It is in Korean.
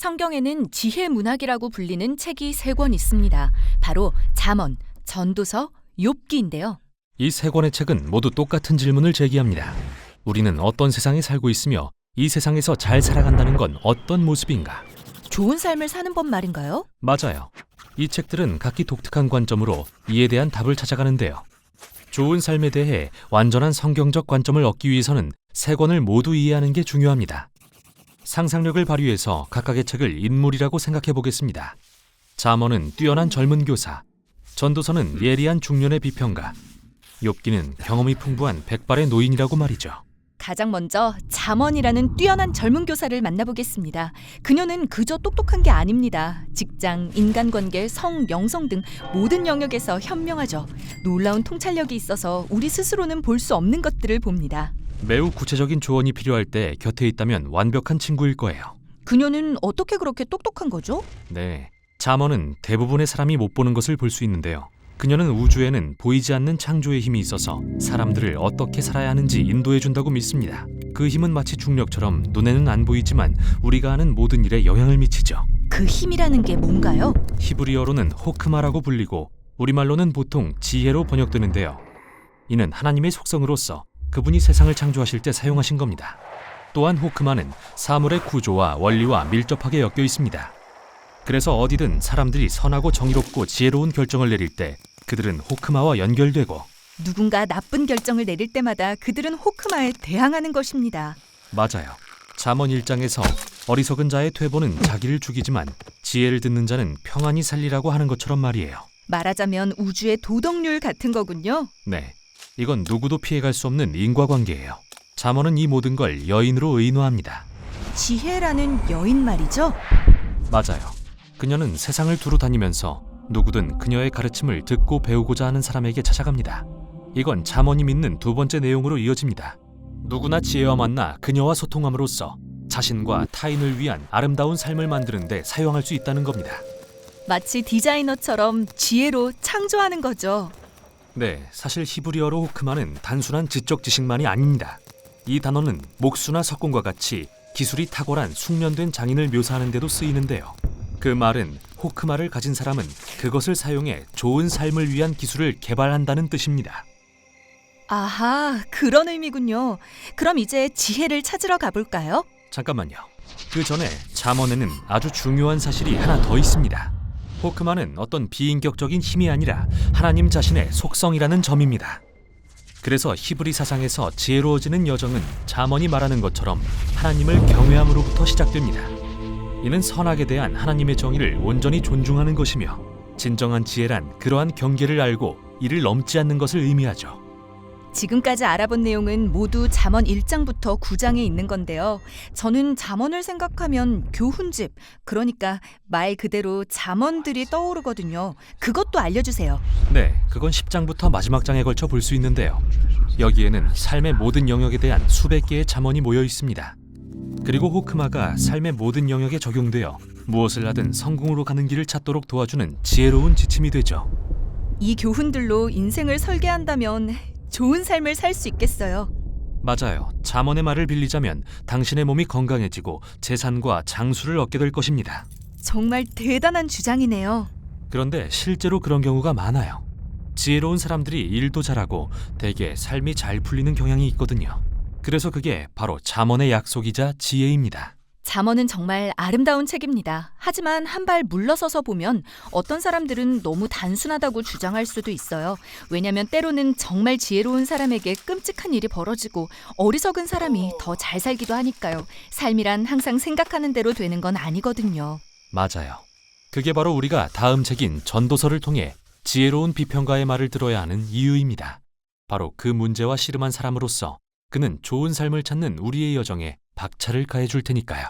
성경에는 지혜 문학이라고 불리는 책이 3권 있습니다. 바로 잠언, 전도서, 욥기인데요. 이 3권의 책은 모두 똑같은 질문을 제기합니다. 우리는 어떤 세상에 살고 있으며 이 세상에서 잘 살아간다는 건 어떤 모습인가? 좋은 삶을 사는 법 말인가요? 맞아요. 이 책들은 각기 독특한 관점으로 이에 대한 답을 찾아가는데요. 좋은 삶에 대해 완전한 성경적 관점을 얻기 위해서는 3권을 모두 이해하는 게 중요합니다. 상상력을 발휘해서 각각의 책을 인물이라고 생각해 보겠습니다. 잠언은 뛰어난 젊은 교사, 전도서는 예리한 중년의 비평가, 욥기는 경험이 풍부한 백발의 노인이라고 말이죠. 가장 먼저 잠언이라는 뛰어난 젊은 교사를 만나보겠습니다. 그녀는 그저 똑똑한 게 아닙니다. 직장, 인간관계, 성, 영성 등 모든 영역에서 현명하죠. 놀라운 통찰력이 있어서 우리 스스로는 볼 수 없는 것들을 봅니다. 매우 구체적인 조언이 필요할 때 곁에 있다면 완벽한 친구일 거예요. 그녀는 어떻게 그렇게 똑똑한 거죠? 네, 잠언은 대부분의 사람이 못 보는 것을 볼 수 있는데요. 그녀는 우주에는 보이지 않는 창조의 힘이 있어서 사람들을 어떻게 살아야 하는지 인도해준다고 믿습니다. 그 힘은 마치 중력처럼 눈에는 안 보이지만 우리가 하는 모든 일에 영향을 미치죠. 그 힘이라는 게 뭔가요? 히브리어로는 호크마라고 불리고 우리말로는 보통 지혜로 번역되는데요. 이는 하나님의 속성으로서 그분이 세상을 창조하실 때 사용하신 겁니다. 또한 호크마는 사물의 구조와 원리와 밀접하게 엮여 있습니다. 그래서 어디든 사람들이 선하고 정의롭고 지혜로운 결정을 내릴 때 그들은 호크마와 연결되고, 누군가 나쁜 결정을 내릴 때마다 그들은 호크마에 대항하는 것입니다. 맞아요. 잠언 1장에서 어리석은 자의 퇴보는 자기를 죽이지만 지혜를 듣는 자는 평안히 살리라고 하는 것처럼 말이에요. 말하자면 우주의 도덕률 같은 거군요. 네, 이건 누구도 피해갈 수 없는 인과관계예요. 잠언은 이 모든 걸 여인으로 의노합니다. 지혜라는 여인 말이죠? 맞아요. 그녀는 세상을 두루 다니면서 누구든 그녀의 가르침을 듣고 배우고자 하는 사람에게 찾아갑니다. 이건 잠언이 믿는 두 번째 내용으로 이어집니다. 누구나 지혜와 만나 그녀와 소통함으로써 자신과 타인을 위한 아름다운 삶을 만드는 데 사용할 수 있다는 겁니다. 마치 디자이너처럼 지혜로 창조하는 거죠. 네, 사실 히브리어로 호크마는 단순한 지적 지식만이 아닙니다. 이 단어는 목수나 석공과 같이 기술이 탁월한 숙련된 장인을 묘사하는 데도 쓰이는데요. 그 말은 호크마를 가진 사람은 그것을 사용해 좋은 삶을 위한 기술을 개발한다는 뜻입니다. 아하, 그런 의미군요. 그럼 이제 지혜를 찾으러 가볼까요? 잠깐만요. 그 전에 잠언에는 아주 중요한 사실이 하나 더 있습니다. 호크마는 어떤 비인격적인 힘이 아니라 하나님 자신의 속성이라는 점입니다. 그래서 히브리 사상에서 지혜로워지는 여정은 잠언이 말하는 것처럼 하나님을 경외함으로부터 시작됩니다. 이는 선악에 대한 하나님의 정의를 온전히 존중하는 것이며 진정한 지혜란 그러한 경계를 알고 이를 넘지 않는 것을 의미하죠. 지금까지 알아본 내용은 모두 잠언 1장부터 9장에 있는 건데요. 저는 잠언을 생각하면 교훈집, 그러니까 말 그대로 잠언들이 떠오르거든요. 그것도 알려주세요. 네, 그건 10장부터 마지막 장에 걸쳐 볼 수 있는데요. 여기에는 삶의 모든 영역에 대한 수백 개의 잠언이 모여 있습니다. 그리고 호크마가 삶의 모든 영역에 적용되어 무엇을 하든 성공으로 가는 길을 찾도록 도와주는 지혜로운 지침이 되죠. 이 교훈들로 인생을 설계한다면 좋은 삶을 살 수 있겠어요. 맞아요. 잠언의 말을 빌리자면 당신의 몸이 건강해지고 재산과 장수를 얻게 될 것입니다. 정말 대단한 주장이네요. 그런데 실제로 그런 경우가 많아요. 지혜로운 사람들이 일도 잘하고 대개 삶이 잘 풀리는 경향이 있거든요. 그래서 그게 바로 잠언의 약속이자 지혜입니다. 잠언은 정말 아름다운 책입니다. 하지만 한 발 물러서서 보면 어떤 사람들은 너무 단순하다고 주장할 수도 있어요. 왜냐하면 때로는 정말 지혜로운 사람에게 끔찍한 일이 벌어지고 어리석은 사람이 더 잘 살기도 하니까요. 삶이란 항상 생각하는 대로 되는 건 아니거든요. 맞아요. 그게 바로 우리가 다음 책인 전도서를 통해 지혜로운 비평가의 말을 들어야 하는 이유입니다. 바로 그 문제와 씨름한 사람으로서 그는 좋은 삶을 찾는 우리의 여정에 박차를 가해줄 테니까요.